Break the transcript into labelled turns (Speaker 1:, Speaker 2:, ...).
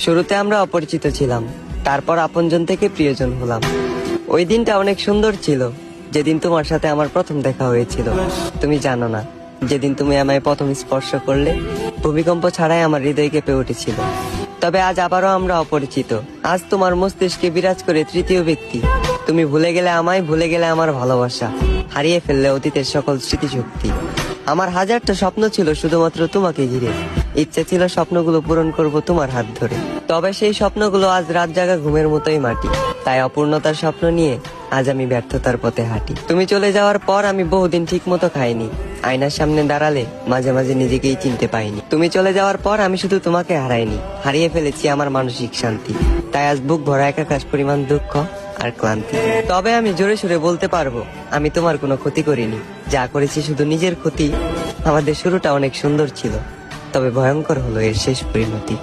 Speaker 1: শুরুতে আমরা অপরিচিত ছিলাম, তারপর আপনজন থেকে প্রিয়জন হলাম। ওই দিনটা অনেক সুন্দর ছিল, যেদিন তোমার সাথে আমার প্রথম দেখা হয়েছিল। তুমি জানো না, যেদিন তুমি আমায় প্রথম স্পর্শ করলে, ভূমিকম্প ছাড়াই আমার হৃদয় কেঁপে উঠেছিল। তবে আজ আবারও আমরা অপরিচিত। আজ তোমার মস্তিষ্কে বিরাজ করে তৃতীয় ব্যক্তি। তুমি ভুলে গেলে আমায়, ভুলে গেলে আমার ভালোবাসা, হারিয়ে ফেললে অতীতের সকল স্মৃতিশক্তি। আমার হাজারটা স্বপ্ন ছিল শুধুমাত্র তোমাকে ঘিরে। ইচ্ছে ছিল স্বপ্নগুলো পূরণ করব তোমার হাত ধরে। তবে সেই স্বপ্নগুলো আজ রাত জাগা ঘুমের মতোই মাটি। তাই অপূর্ণতার স্বপ্ন নিয়ে আজ আমি ব্যর্থতার পথে হাঁটি। তুমি চলে যাওয়ার পর আমি বহুদিন ঠিক মতো খাইনি। আয়নার সামনে দাঁড়ালে মাঝে মাঝে নিজেকেই চিনতে পাইনি। তুমি চলে যাওয়ার পর আমি শুধু তোমাকে হারাইনি, হারিয়ে ফেলেছি আমার মানসিক শান্তি। তাই আজ বুক ভরা একাকাশ পরিমাণ দুঃখ আর ক্লান্তি। তবে আমি জোরে সুরে বলতে পারবো, আমি তোমার কোনো ক্ষতি করিনি। যা করেছি শুধু নিজের ক্ষতি। আমাদের শুরুটা অনেক সুন্দর ছিল, তবে ভয়ঙ্কর হলো এর শেষ পরিণতি।